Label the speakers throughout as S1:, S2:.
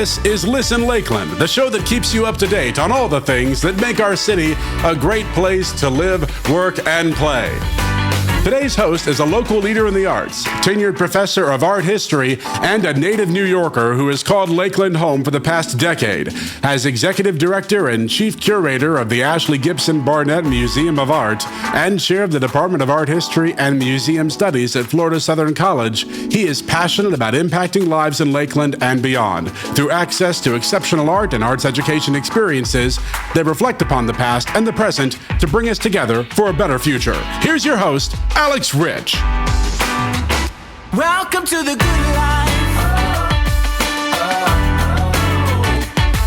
S1: This is Listen Lakeland, the show that keeps you up to date on all the things that make our city a great place to live, work, and play. Today's host is a local leader in the arts, tenured professor of art history, and a native New Yorker who has called Lakeland home for the past decade. As executive director and chief curator of the Ashley Gibson Barnett Museum of Art and chair of the Department of Art History and Museum Studies at Florida Southern College, he is passionate about impacting lives in Lakeland and beyond through access to exceptional art and arts education experiences that reflect upon the past and the present to bring us together for a better future. Here's your host, Alex Rich.
S2: Welcome to the good life.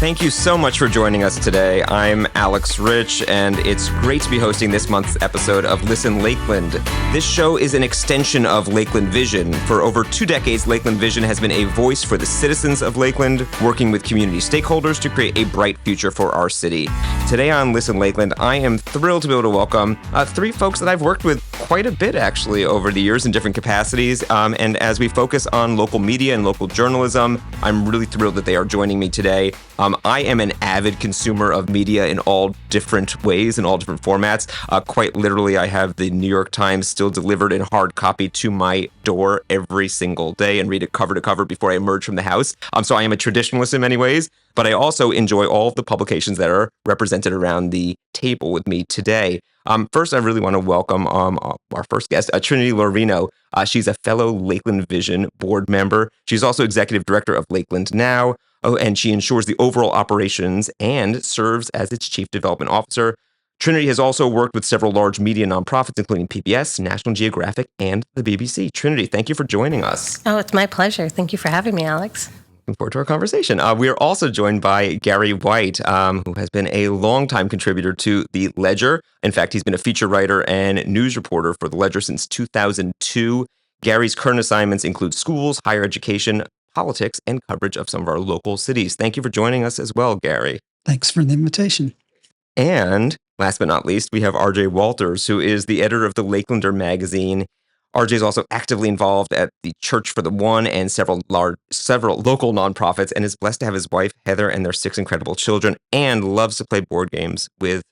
S3: Thank you so much for joining us today. I'm Alex Rich, and it's great to be hosting this month's episode of Listen Lakeland. This show is an extension of Lakeland Vision. For over 2 decades, Lakeland Vision has been a voice for the citizens of Lakeland, working with community stakeholders to create a bright future for our city. Today on Listen Lakeland, I am thrilled to be able to welcome 3 folks that I've worked with quite a bit, actually, over the years in different capacities. And as we focus on local media and local journalism, I'm really thrilled that they are joining me today. I am an avid consumer of media in all different ways, in all different formats. Quite literally, I have the New York Times still delivered in hard copy to my door every single day and read it cover to cover before I emerge from the house. So I am a traditionalist in many ways, but I also enjoy all of the publications that are represented around the table with me today. First, I really want to welcome our first guest, Trinity Laurino. She's a fellow Lakeland Vision board member. She's also executive director of LakelaNder. And she ensures the overall operations and serves as its chief development officer. Trinity has also worked with several large media nonprofits, including PBS, National Geographic, and the BBC. Trinity, thank you for joining us.
S4: Oh, it's my pleasure. Thank you for having me, Alex.
S3: Looking forward to our conversation. We are also joined by Gary White, who has been a longtime contributor to the Ledger. In fact, he's been a feature writer and news reporter for the Ledger since 2002. Gary's current assignments include schools, higher education, politics, and coverage of some of our local cities. Thank you for joining us as well, Gary.
S5: Thanks for the invitation.
S3: And last but not least, we have RJ Walters, who is the editor of the Lakelander magazine. RJ is also actively involved at the Church for the One and several local nonprofits, and is blessed to have his wife, Heather, and their 6 incredible children, and loves to play board games with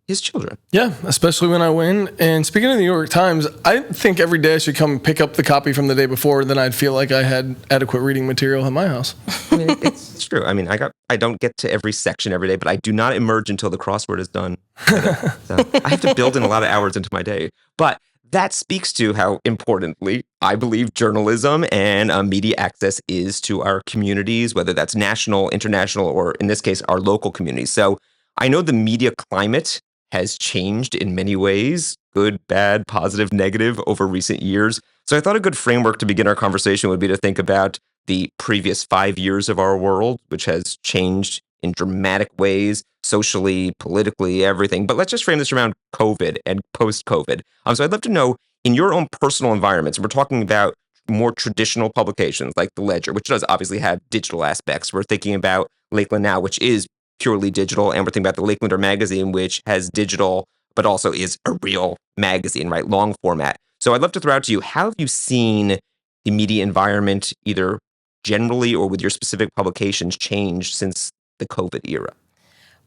S3: his children.
S6: Yeah, especially when I win. And speaking of the New York Times, I think every day I should come pick up the copy from the day before, then I'd feel like I had adequate reading material in my house.
S3: I mean, it's true. I mean, I don't get to every section every day, but I do not emerge until the crossword is done. So I have to build in a lot of hours into my day. But that speaks to how importantly I believe journalism and media access is to our communities, whether that's national, international, or in this case, our local communities. So I know the media climate has changed in many ways, good, bad, positive, negative, over recent years. So I thought a good framework to begin our conversation would be to think about the previous 5 years of our world, which has changed in dramatic ways, socially, politically, everything. But let's just frame this around COVID and post-COVID. So I'd love to know, in your own personal environments, we're talking about more traditional publications like the Ledger, which does obviously have digital aspects. We're thinking about Lakeland Now, which is purely digital, and we're thinking about the Lakelander magazine, which has digital, but also is a real magazine, right? Long format. So I'd love to throw out to you, how have you seen the media environment, either generally or with your specific publications, change since the COVID era?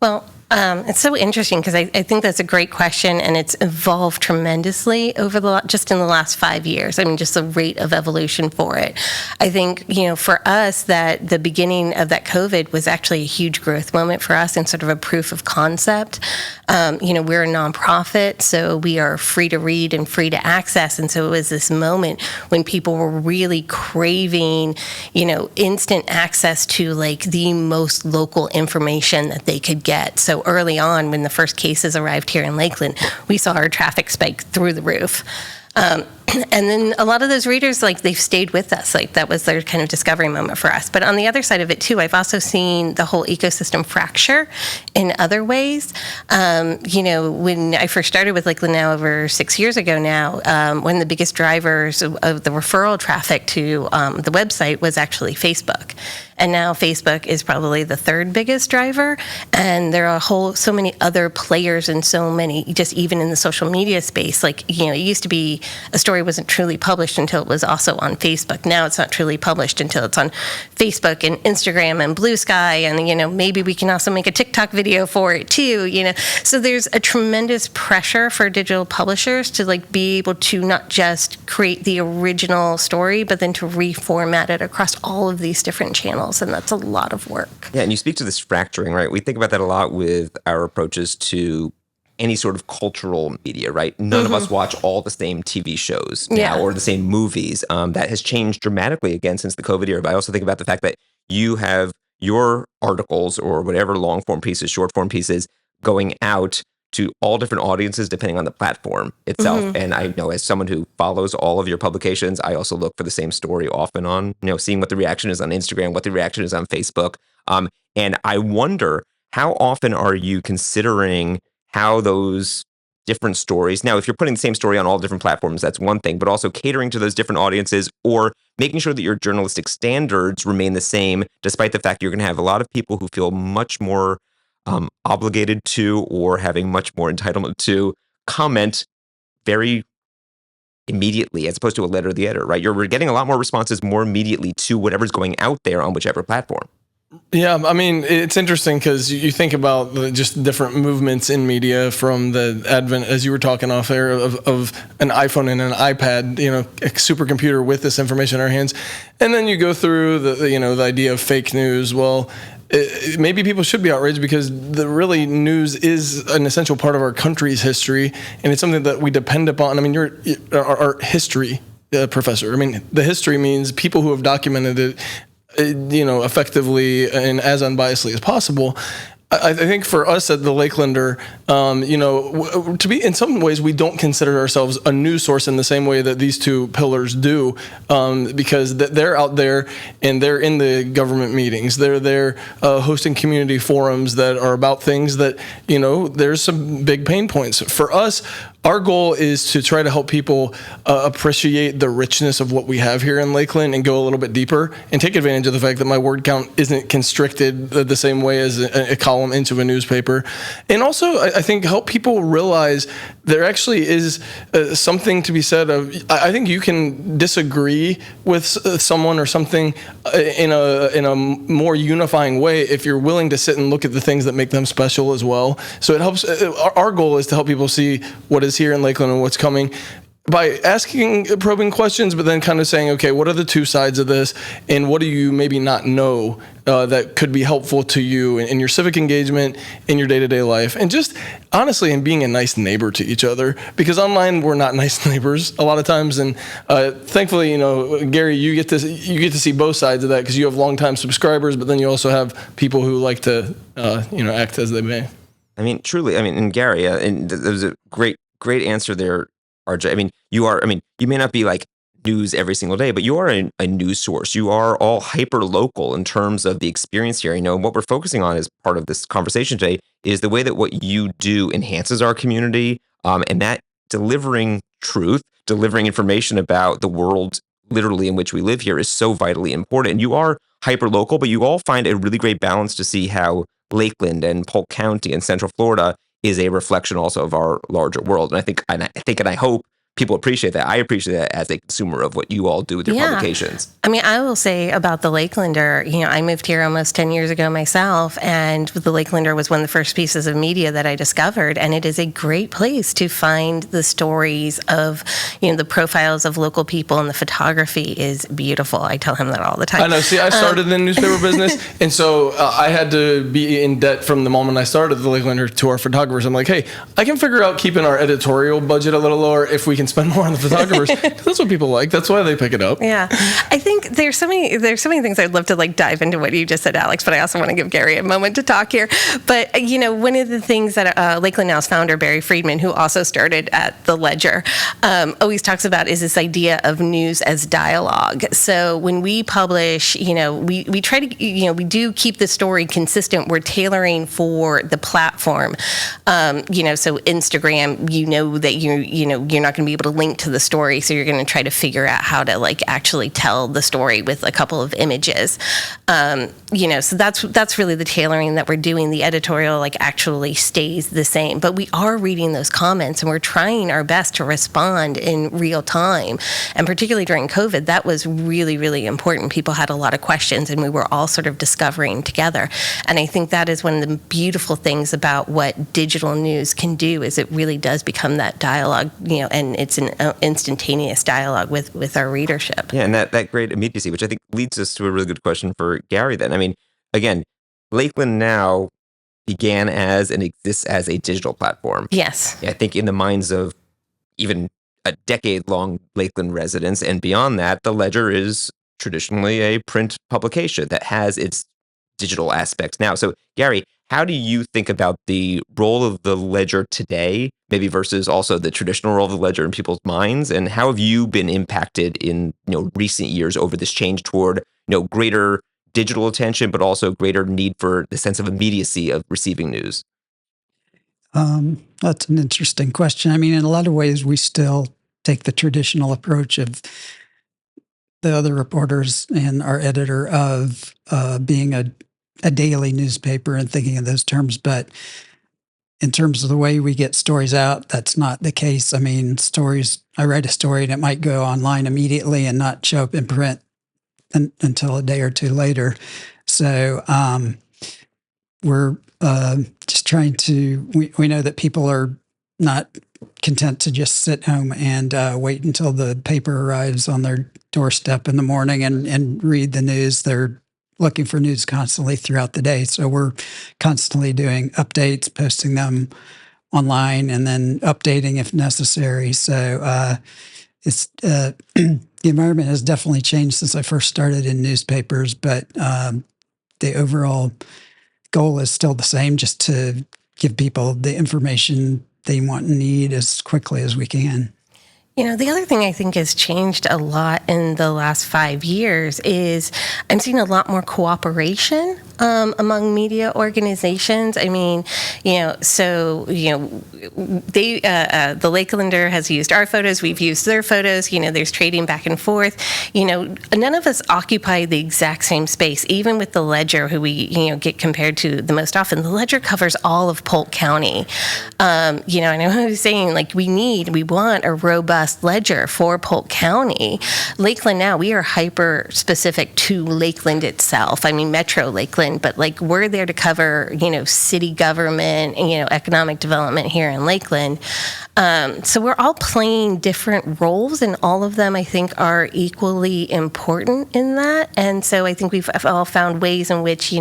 S4: Well, it's so interesting because I think that's a great question, and it's evolved tremendously over just in the last 5 years. I mean, just the rate of evolution for it. I think, for us, that the beginning of that COVID was actually a huge growth moment for us and sort of a proof of concept. We're a nonprofit, so we are free to read and free to access. And so it was this moment when people were really craving, instant access to like the most local information that they could get. So early on, when the first cases arrived here in Lakeland, we saw our traffic spike through the roof. And then a lot of those readers, they've stayed with us. That was their kind of discovery moment for us. But on the other side of it, too, I've also seen the whole ecosystem fracture in other ways. When I first started with Lakeland Now over 6 years ago now, one of the biggest drivers of the referral traffic to the website was actually Facebook. and now Facebook is probably the third biggest driver. And there are so many other players and so many, just even in the social media space. Like, it used to be a story wasn't truly published until it was also on Facebook. Now it's not truly published until it's on Facebook and Instagram and Blue Sky, and maybe we can also make a TikTok video for it too. So there's a tremendous pressure for digital publishers to be able to not just create the original story, but then to reformat it across all of these different channels, and that's a lot of work.
S3: Yeah, and you speak to this fracturing, right? We think about that a lot with our approaches to any sort of cultural media, right? None of us watch all the same TV shows now or the same movies. That has changed dramatically again since the COVID era. But I also think about the fact that you have your articles or whatever long form pieces, short form pieces going out to all different audiences depending on the platform itself. And I know as someone who follows all of your publications, I also look for the same story often on, seeing what the reaction is on Instagram, what the reaction is on Facebook. And I wonder, how often are you considering how those different stories, now if you're putting the same story on all different platforms, that's one thing, but also catering to those different audiences or making sure that your journalistic standards remain the same, despite the fact you're going to have a lot of people who feel much more obligated to or having much more entitlement to comment very immediately as opposed to a letter to the editor, right? You're getting a lot more responses more immediately to whatever's going out there on whichever platform.
S6: Yeah, I mean, it's interesting because you think about just different movements in media from the advent, as you were talking off air, of an iPhone and an iPad, a supercomputer with this information in our hands. And then you go through the idea of fake news. Well, maybe people should be outraged because the really news is an essential part of our country's history, and it's something that we depend upon. I mean, you're our history professor. I mean, the history means people who have documented it, effectively and as unbiasedly as possible. I think for us at the Lakelander, to be in some ways, we don't consider ourselves a news source in the same way that these two pillars do, because they're out there and they're in the government meetings. They're there hosting community forums that are about things that, there's some big pain points. For us, our goal is to try to help people appreciate the richness of what we have here in Lakeland and go a little bit deeper and take advantage of the fact that my word count isn't constricted the same way as a column into a newspaper. And also, I think help people realize there actually is something to be said of, I think you can disagree with someone or something in a more unifying way if you're willing to sit and look at the things that make them special as well. So it helps. Our goal is to help people see what is here in Lakeland and what's coming by asking probing questions, but then kind of saying, okay, what are the two sides of this, and what do you maybe not know that could be helpful to you in your civic engagement, in your day-to-day life, and just honestly in being a nice neighbor to each other, because online we're not nice neighbors a lot of times. And thankfully, Gary, you get to see both sides of that because you have longtime subscribers, but then you also have people who like to act as they may.
S3: I mean, truly. I mean, and Gary, and there was a great answer there, RJ. I mean, you may not be like news every single day, but you are a news source. You are all hyper local in terms of the experience here. What we're focusing on as part of this conversation today is the way that what you do enhances our community, and that delivering truth, delivering information about the world literally in which we live here is so vitally important. You are hyper local, but you all find a really great balance to see how Lakeland and Polk County and Central Florida is a reflection also of our larger world. And I think and I hope people appreciate that. I appreciate that as a consumer of what you all do with your publications.
S4: I mean, I will say about the Lakelander, I moved here almost 10 years ago myself, and the Lakelander was one of the first pieces of media that I discovered, and it is a great place to find the stories of, the profiles of local people, and the photography is beautiful. I tell him that all the time.
S6: I know. See, I started in the newspaper business, and so I had to be in debt from the moment I started the Lakelander to our photographers. I'm like, hey, I can figure out keeping our editorial budget a little lower if we can spend more on the photographers. That's what people like. That's why they pick it up.
S4: Yeah. I think there's so many things I'd love to dive into what you just said, Alex, but I also want to give Gary a moment to talk here. But, one of the things that Lakeland Now's founder, Barry Friedman, who also started at the Ledger, always talks about is this idea of news as dialogue. So when we publish, we try to, we do keep the story consistent. We're tailoring for the platform. So Instagram, that you're not going to be be able to link to the story. So you're going to try to figure out how to like actually tell the story with a couple of images. So that's really the tailoring that we're doing. The editorial like actually stays the same, but we are reading those comments and we're trying our best to respond in real time. And particularly during COVID, that was really, really important. People had a lot of questions and we were all sort of discovering together. And I think that is one of the beautiful things about what digital news can do is it really does become that dialogue, and it's an instantaneous dialogue with our readership.
S3: Yeah, and that great immediacy, which I think leads us to a really good question for Gary then. I mean, again, Lakeland Now began as and exists as a digital platform.
S4: Yes.
S3: I think in the minds of even a decade-long Lakeland residents and beyond that, the Ledger is traditionally a print publication that has its digital aspects now. So, Gary, how do you think about the role of the Ledger today, maybe versus also the traditional role of the Ledger in people's minds? And how have you been impacted in recent years over this change toward greater digital attention, but also greater need for the sense of immediacy of receiving news?
S2: That's an interesting question. I mean, in a lot of ways, we still take the traditional approach of the other reporters and our editor of being a daily newspaper and thinking in those terms. But in terms of the way we get stories out, that's not the case. I mean, I write a story and it might go online immediately and not show up in print until a day or two later. So we're just trying to, we know that people are not content to just sit home and wait until the paper arrives on their doorstep in the morning and read the news. They're looking for news constantly throughout the day. So we're constantly doing updates, posting them online, and then updating if necessary. So it's the environment has definitely changed since I first started in newspapers, but the overall goal is still the same, just to give people the information they want and need as quickly as we can.
S4: The other thing I think has changed a lot in the last 5 years is I'm seeing a lot more cooperation among media organizations. I mean, the Lakelander has used our photos, we've used their photos, there's trading back and forth. None of us occupy the exact same space, even with the Ledger, who we, get compared to the most often. The Ledger covers all of Polk County. And I was saying, we want a robust Ledger for Polk County. Lakeland Now, we are hyper specific to Lakeland itself. I mean, Metro Lakeland, but we're there to cover, city government, economic development here in Lakeland. So we're all playing different roles, and all of them, I think, are equally important in that. And so I think we've all found ways in which,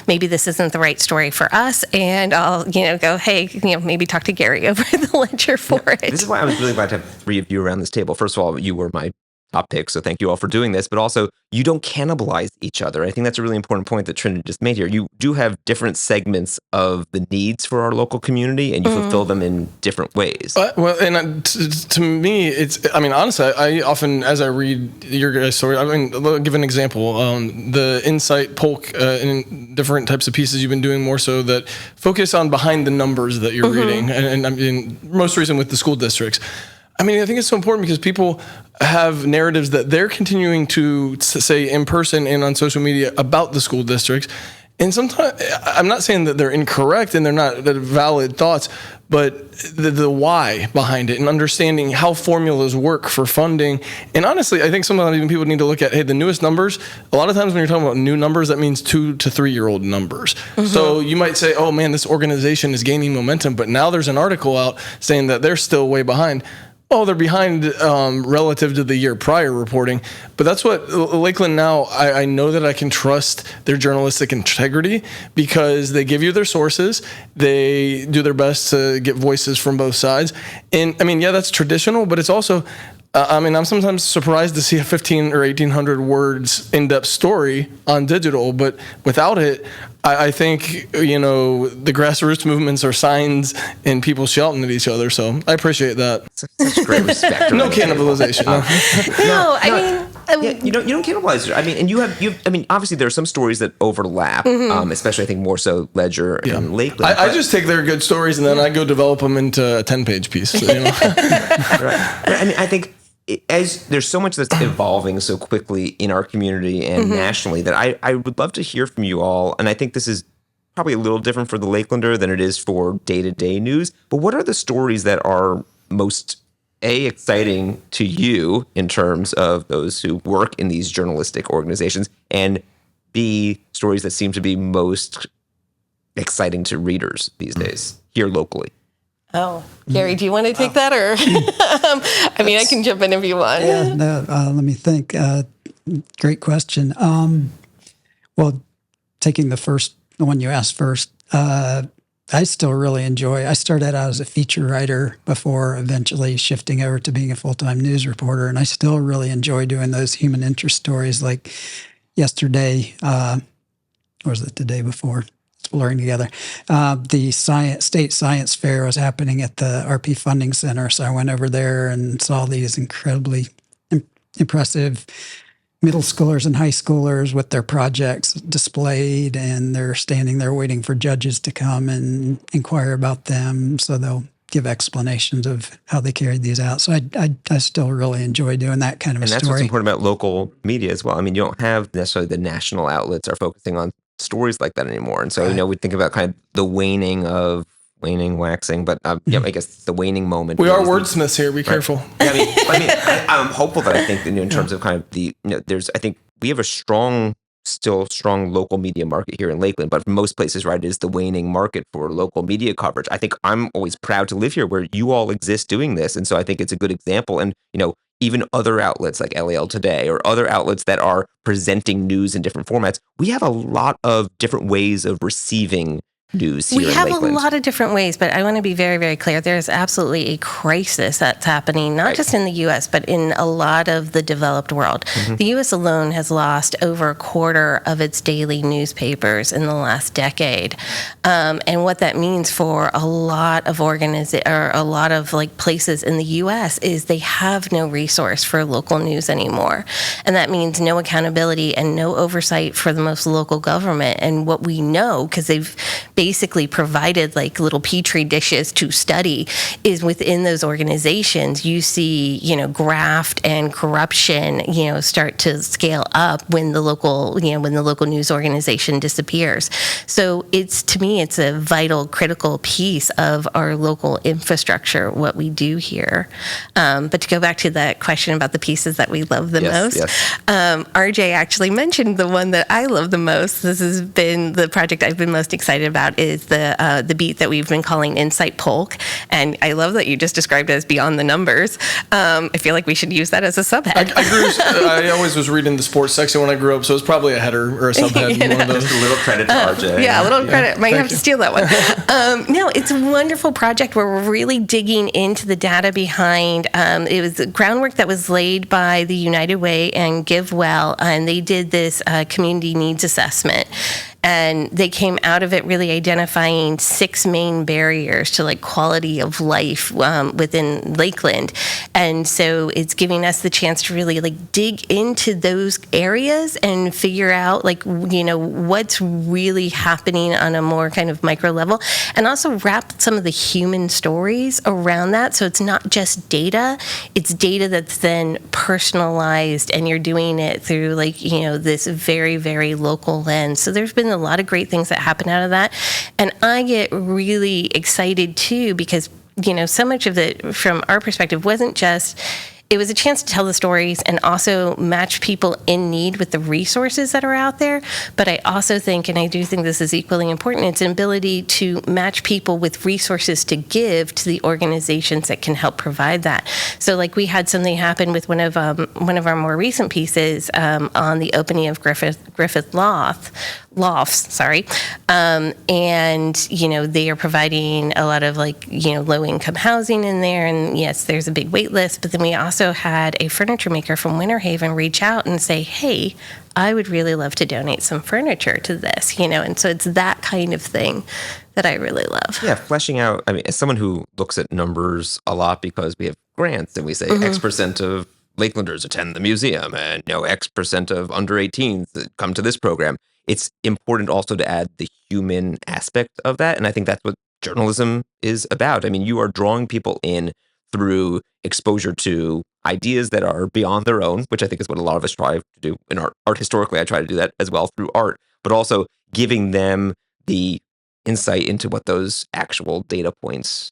S4: maybe this isn't the right story for us, and I'll, go, hey, maybe talk to Gary over the Ledger for it.
S3: This is why I was really glad to have three of you around this table. First of all, you were my top pick, so thank you all for doing this, but also you don't cannibalize each other. I think that's a really important point that Trinity just made here. You do have different segments of the needs for our local community, and you fulfill them in different ways.
S6: To me, honestly, I often, as I read your guys' story, I'll give an example. The Insight Polk and different types of pieces you've been doing more so that focus on behind the numbers that you're reading, and I mean, most recent with the school districts. I mean, I think it's so important because people have narratives that they're continuing to say in person and on social media about the school districts. And sometimes, I'm not saying that they're incorrect and they're not valid thoughts, but the why behind it and understanding how formulas work for funding. And honestly, I think sometimes even people need to look at, hey, the newest numbers, a lot of times when you're talking about new numbers, that means 2 to 3 year old numbers. So you might say, oh man, this organization is gaining momentum, but now there's an article out saying that they're still way behind. Oh, they're behind relative to the year prior reporting. But that's what Lakeland Now, I know that I can trust their journalistic integrity because they give you their sources. They do their best to get voices from both sides. And I mean, yeah, that's traditional, but it's also, I'm sometimes surprised to see a 1,500 or 1,800 words in-depth story on digital, but without it, I think, the grassroots movements are signs and people shouting at each other. So I appreciate that.
S3: Such great respect.
S6: No cannibalization.
S3: You don't cannibalize. I mean, and you have. I mean, obviously there are some stories that overlap, especially I think more so Ledger and Lakeland.
S6: I just take their good stories and then I go develop them into a 10-page piece. So, you know?
S3: Right. I mean, I think as there's so much that's evolving so quickly in our community and nationally that I would love to hear from you all. And I think this is probably a little different for the Lakelander than it is for day-to-day news. But what are the stories that are most exciting to you in terms of those who work in these journalistic organizations, and B, stories that seem to be most exciting to readers these days here locally?
S4: Oh, Gary, do you want to take that, or I mean, I can jump in if you want.
S2: Yeah, no, let me think. Great question. Well, taking the one you asked first, I still really enjoy. I started out as a feature writer before eventually shifting over to being a full-time news reporter, and I still really enjoy doing those human interest stories. Like yesterday, or was it the day before? It's blurring together. The state science fair was happening at the RP Funding Center, so I went over there and saw these incredibly impressive middle schoolers and high schoolers with their projects displayed, and they're standing there waiting for judges to come and inquire about them, so they'll give explanations of how they carried these out. So I still really enjoy doing that kind of a story.
S3: And that's what's important about local media as well. I mean, you don't have necessarily the national outlets are focusing on stories like that anymore. And so, you know, we think about kind of the waxing, but yeah, I guess the waning moment.
S6: We are wordsmiths here. Be careful.
S3: Yeah, I'm hopeful that I think that, in terms of kind of the, I think we have a strong local media market here in Lakeland, but for most places, right, it is the waning market for local media coverage. I think I'm always proud to live here where you all exist doing this. And so I think it's a good example. And, even other outlets like LAL Today or other outlets that are presenting news in different formats, we have a lot of different ways of receiving news here in Lakeland.
S4: We have a lot of different ways, but I want to be very, very clear. There's absolutely a crisis that's happening, not just in the U.S., but in a lot of the developed world. The U.S. alone has lost over a quarter of its daily newspapers in the last decade. And what that means for a lot of places in the U.S. is they have no resource for local news anymore. And that means no accountability and no oversight for the most local government. And what we know, because they've basically provided like little petri dishes to study, is within those organizations you see graft and corruption start to scale up when the local news organization disappears. So to me it's a vital, critical piece of our local infrastructure, what we do here. But to go back to that question about the pieces that we love the most, RJ actually mentioned the one that I love the most. This has been the project I've been most excited about, is the beat that we've been calling Insight Polk. And I love that you just described it as Beyond the Numbers. I feel like we should use that as a subhead.
S6: I always was reading the sports section when I grew up, so it's probably a header or a subhead. One of those.
S3: Just a little credit to RJ.
S4: Yeah, a little credit. Might have to steal that one. No, it's a wonderful project where we're really digging into the data behind. It was the groundwork that was laid by the United Way and GiveWell, and they did this community needs assessment. And they came out of it really identifying 6 main barriers to quality of life within Lakeland. And so it's giving us the chance to really dig into those areas and figure out what's really happening on a more kind of micro level, and also wrap some of the human stories around that. So it's not just data, it's data that's then personalized, and you're doing it through this very, very local lens. So there's been a lot of great things that happen out of that. And I get really excited too, because, so much of it from our perspective wasn't just, it was a chance to tell the stories and also match people in need with the resources that are out there. But I also think, and I do think this is equally important, it's an ability to match people with resources to give to the organizations that can help provide that. So we had something happen with one of our more recent pieces on the opening of Griffith Lofts, and they are providing a lot of low-income housing in there, and yes, there's a big wait list, but then we also had a furniture maker from Winter Haven reach out and say, hey, I would really love to donate some furniture to this, and so it's that kind of thing that I really love.
S3: Yeah, fleshing out, as someone who looks at numbers a lot because we have grants and we say X% of Lakelanders attend the museum and X% of under 18s that come to this program. It's important also to add the human aspect of that. And I think that's what journalism is about. I mean, you are drawing people in through exposure to ideas that are beyond their own, which I think is what a lot of us try to do in art. Art historically, I try to do that as well through art, but also giving them the insight into what those actual data points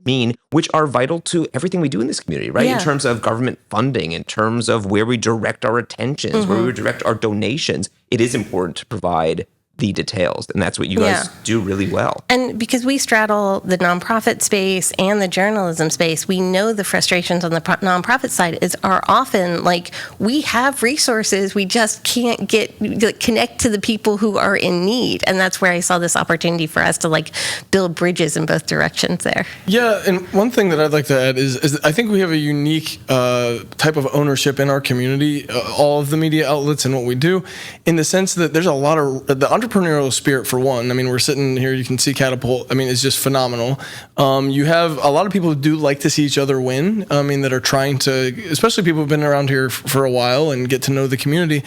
S3: mean, which are vital to everything we do in this community, right?
S4: Yeah.
S3: In terms of government funding, in terms of where we direct our attentions, where we direct our donations, it is important to provide the details. And that's what you guys do really well.
S4: And because we straddle the nonprofit space and the journalism space, we know the frustrations on the nonprofit side are often like, we have resources, we just can't connect to the people who are in need. And that's where I saw this opportunity for us to build bridges in both directions there.
S6: Yeah, and one thing that I'd like to add is I think we have a unique type of ownership in our community, all of the media outlets and what we do, in the sense that there's a lot of the entrepreneurial spirit, for one. I mean, we're sitting here, you can see Catapult. I mean, it's just phenomenal. You have a lot of people who do like to see each other win. I mean, that are trying to, especially people who've been around here for a while and get to know the community.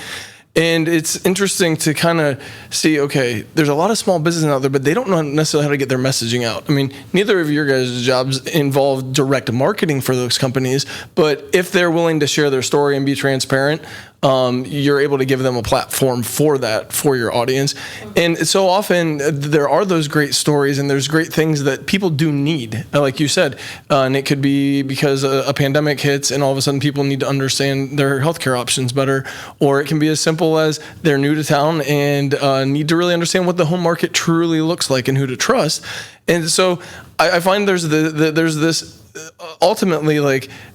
S6: And it's interesting to kind of see, okay, there's a lot of small businesses out there, but they don't know necessarily how to get their messaging out. I mean, neither of your guys' jobs involve direct marketing for those companies, but if they're willing to share their story and be transparent, you're able to give them a platform for that, for your audience. And so often there are those great stories and there's great things that people do need, like you said. And it could be because a pandemic hits and all of a sudden people need to understand their healthcare options better. Or it can be as simple as they're new to town and need to really understand what the home market truly looks like and who to trust. And so I find there's this ultimately,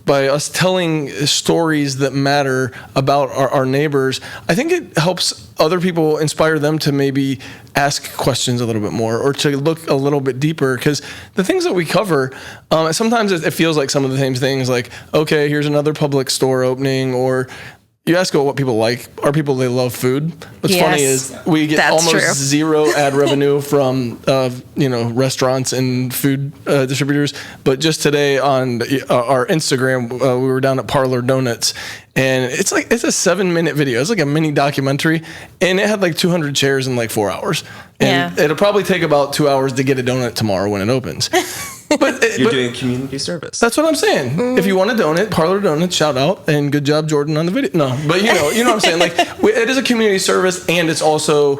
S6: by us telling stories that matter about our neighbors, I think it helps other people, inspire them to maybe ask questions a little bit more or to look a little bit deeper, because the things that we cover, sometimes it feels like some of the same things, like, okay, here's another public store opening, or you ask what people like. Are people, they love food? What's funny is we get almost zero ad revenue from restaurants and food distributors. But just today on our Instagram, we were down at Parlor Donuts, and it's a 7-minute video. It's like a mini documentary, and it had 200 chairs in 4 hours. And it'll probably take about 2 hours to get a donut tomorrow when it opens. But
S3: you're doing community service.
S6: That's what I'm saying. If you want to donate, Parlor Donuts, shout out, and good job, Jordan, on the video. No, but you know what I'm saying. It is a community service, and it's also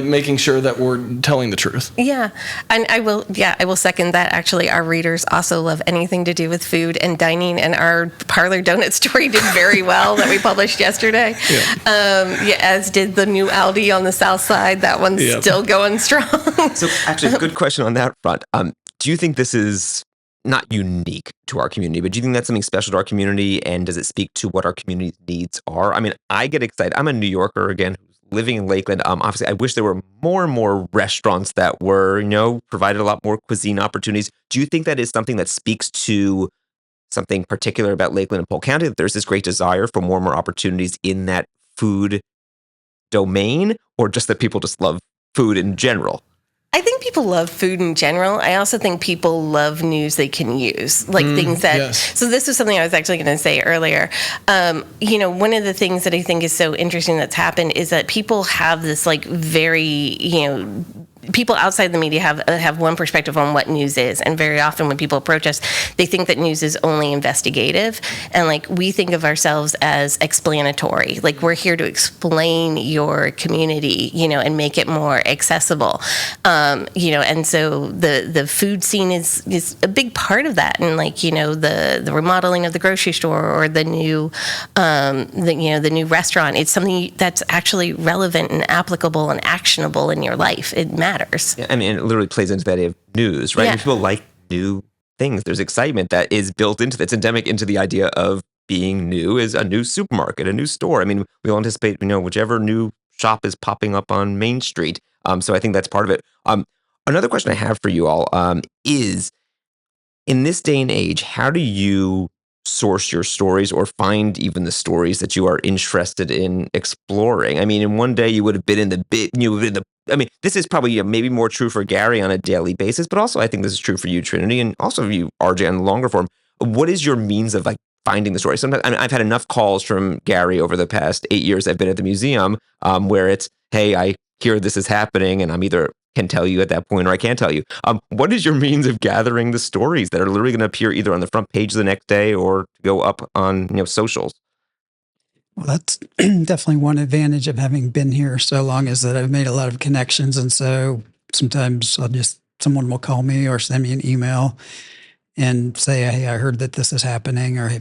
S6: making sure that we're telling the truth.
S4: Yeah, and I will second that. Actually, our readers also love anything to do with food and dining, and our Parlor Donut story did very well that we published yesterday. As did the new Aldi on the south side. That one's still going strong.
S3: So, actually, good question on that front. Do you think this is not unique to our community, but do you think that's something special to our community, and does it speak to what our community's needs are? I mean, I get excited. I'm a New Yorker, again, who's living in Lakeland. Obviously, I wish there were more and more restaurants that were, provided a lot more cuisine opportunities. Do you think that is something that speaks to something particular about Lakeland and Polk County, that there's this great desire for more and more opportunities in that food domain, or just that people just love food in general?
S4: I think people love food in general. I also think people love news they can use, things that. Yes. So this is something I was actually going to say earlier. One of the things that I think is so interesting that's happened is that people have this very, people outside the media have one perspective on what news is, and very often when people approach us, they think that news is only investigative, and we think of ourselves as explanatory. We're here to explain your community, and make it more accessible. And so the food scene is a big part of that, and the remodeling of the grocery store or the new the new restaurant. It's something that's actually relevant and applicable and actionable in your life. It matters.
S3: Yeah, I mean, it literally plays into that idea of news, right? Yeah. People like new things. There's excitement that is built into that. It's endemic into the idea of being new is a new supermarket, a new store. I mean, we all anticipate, whichever new shop is popping up on Main Street. So I think that's part of it. Another question I have for you all is, in this day and age, how do you source your stories or find even the stories that you are interested in exploring? I mean, in one day you would have been in this is probably maybe more true for Gary on a daily basis, but also I think this is true for you, Trinity, and also you, RJ, on the longer form. What is your means of finding the story. Sometimes I've had enough calls from Gary over the past 8 years I've been at the museum where it's, hey, I hear this is happening, and I'm either can tell you at that point or I can't tell you. What is your means of gathering the stories that are literally going to appear either on the front page the next day or go up on socials?
S2: Well, that's definitely one advantage of having been here so long, is that I've made a lot of connections. And so sometimes someone will call me or send me an email and say, hey, I heard that this is happening, or hey,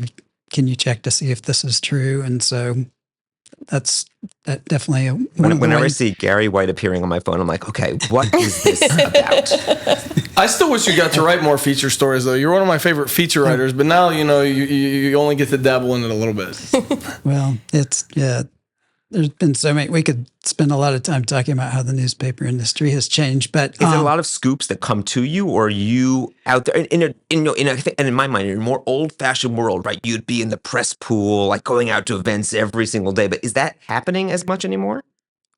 S2: can you check to see if this is true? And so that's definitely
S3: whenever I see Gary White appearing on my phone, I'm like, okay, what is this about?
S6: I still wish you got to write more feature stories, though. You're one of my favorite feature writers, but now you only get to dabble in it a little bit.
S2: Well, there's been so many. We could spend a lot of time talking about how the newspaper industry has changed, but
S3: is there a lot of scoops that come to you, or are you out there and in my mind, in a more old-fashioned world, right? You'd be in the press pool, like going out to events every single day. But is that happening as much anymore?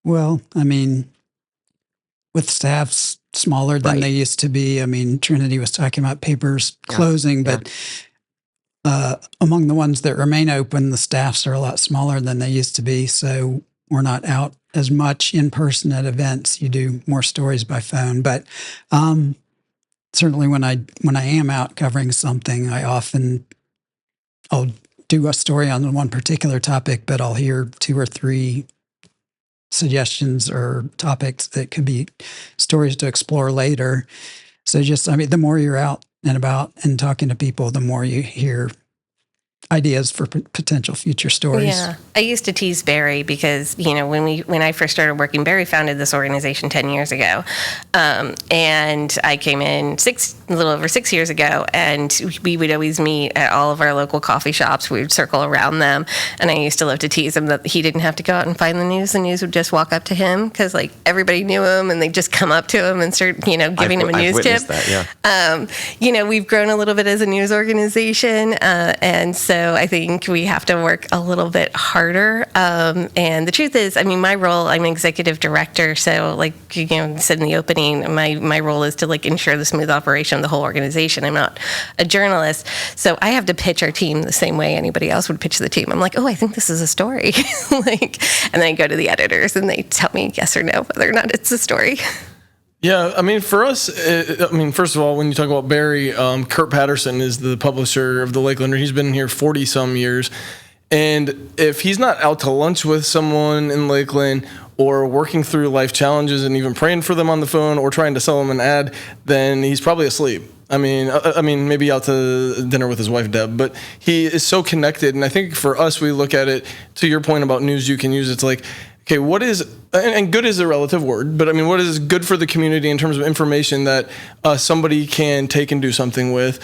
S2: Well, I mean, with staffs smaller than they used to be. I mean, Trinity was talking about papers closing, but among the ones that remain open, the staffs are a lot smaller than they used to be. So we're not out as much in person at events. You do more stories by phone. But certainly when I am out covering something, I'll do a story on one particular topic, but I'll hear 2 or 3 suggestions or topics that could be stories to explore later. So the more you're out and about and talking to people, the more you hear ideas for potential future stories.
S4: Yeah, I used to tease Barry because when I first started working, Barry founded this organization 10 years ago, and I came in a little over 6 years ago, and we would always meet at all of our local coffee shops. We would circle around them, and I used to love to tease him that he didn't have to go out and find the news. The news would just walk up to him because everybody knew him, and they'd just come up to him and start giving him a news tip.
S3: That,
S4: we've grown a little bit as a news organization, and so I think we have to work a little bit harder. And the truth is, my role, I'm an executive director. So said in the opening, my role is to ensure the smooth operation of the whole organization. I'm not a journalist. So I have to pitch our team the same way anybody else would pitch the team. I'm like, oh, I think this is a story. And then I go to the editors and they tell me yes or no, whether or not it's a story.
S6: Yeah, for us, first of all, when you talk about Barry, Kurt Patterson is the publisher of the Lakelander. He's been here 40-some years. And if he's not out to lunch with someone in Lakeland or working through life challenges and even praying for them on the phone or trying to sell them an ad, then he's probably asleep. Maybe out to dinner with his wife, Deb, but he is so connected. And I think for us, we look at it, to your point about news you can use, it's like, okay, what is, and good is a relative word, but what is good for the community in terms of information that somebody can take and do something with?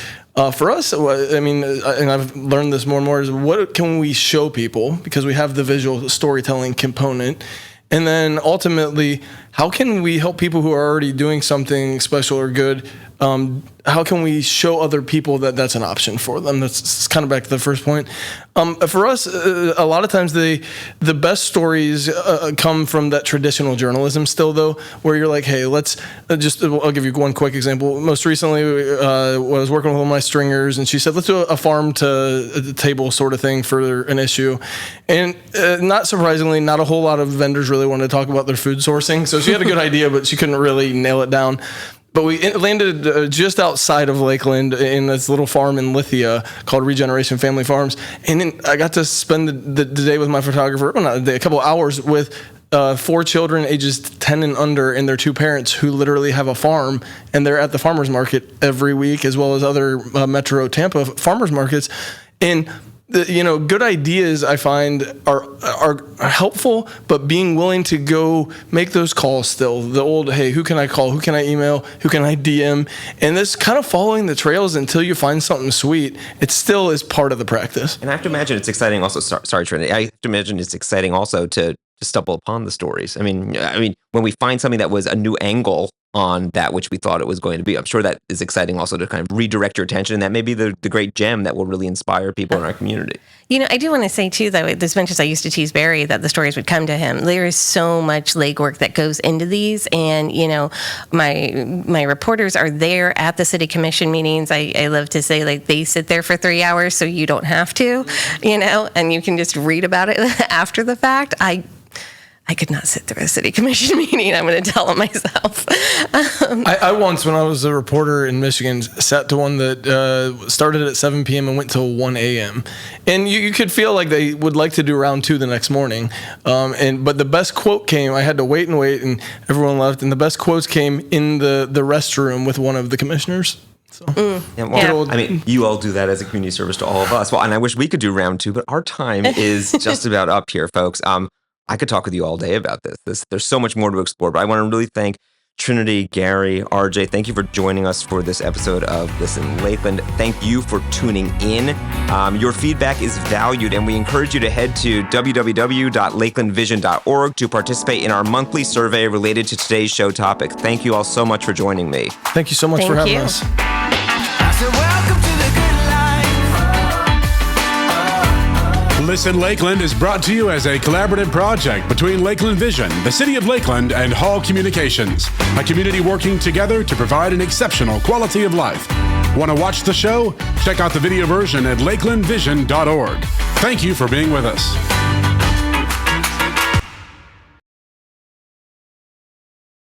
S6: For us, and I've learned this more and more, is what can we show people, because we have the visual storytelling component. And then ultimately, how can we help people who are already doing something special or good? How can we show other people that that's an option for them? That's kind of back to the first point. For us, a lot of times the best stories come from that traditional journalism still, though, where you're like, hey, I'll give you one quick example. Most recently, I was working with one of my stringers, and she said, let's do a farm to table sort of thing for an issue. And not surprisingly, not a whole lot of vendors really wanted to talk about their food sourcing. So she had a good idea, but she couldn't really nail it down. But we landed just outside of Lakeland in this little farm in Lithia called Regeneration Family Farms. And then I got to spend the day with my photographer, well, not a day, a couple of hours with 4 children ages 10 and under and their 2 parents who literally have a farm, and they're at the farmers market every week, as well as other Metro Tampa farmers markets. And good ideas I find are helpful, but being willing to go make those calls still. The old, hey, who can I call? Who can I email? Who can I DM? And this kind of following the trails until you find something sweet, it still is part of the practice.
S3: And I have to imagine it's exciting also. Sorry, Trinity. I have to imagine it's exciting also to stumble upon the stories. When we find something that was a new angle on that which we thought it was going to be. I'm sure that is exciting also to kind of redirect your attention, and that may be the great gem that will really inspire people in our community.
S4: I do want to say too, though, as much as I used to tease Barry that the stories would come to him, there is so much legwork that goes into these. And, my reporters are there at the city commission meetings. I love to say, like, they sit there for 3 hours so you don't have to, and you can just read about it after the fact. I could not sit through a city commission meeting. I'm going to tell them myself.
S6: I once, when I was a reporter in Michigan, sat to one that started at 7 p.m. and went till 1 a.m. And you could feel like they would like to do round 2 the next morning. But the best quote came, I had to wait, and everyone left. And the best quotes came in the restroom with one of the commissioners. So,
S3: I mean, you all do that as a community service to all of us. Well, and I wish we could do round 2, but our time is just about up here, folks. I could talk with you all day about this. There's so much more to explore, but I want to really thank Trinity, Gary, RJ. Thank you for joining us for this episode of Listen Lakeland. Thank you for tuning in. Your feedback is valued, and we encourage you to head to www.lakelandvision.org to participate in our monthly survey related to today's show topic. Thank you all so much for joining me.
S6: Thank you so much for having us.
S5: I said, welcome to the good life.
S1: Listen Lakeland is brought to you as a collaborative project between Lakeland Vision, the City of Lakeland, and Hall Communications, a community working together to provide an exceptional quality of life. Want to watch the show? Check out the video version at lakelandvision.org. Thank you for being with us.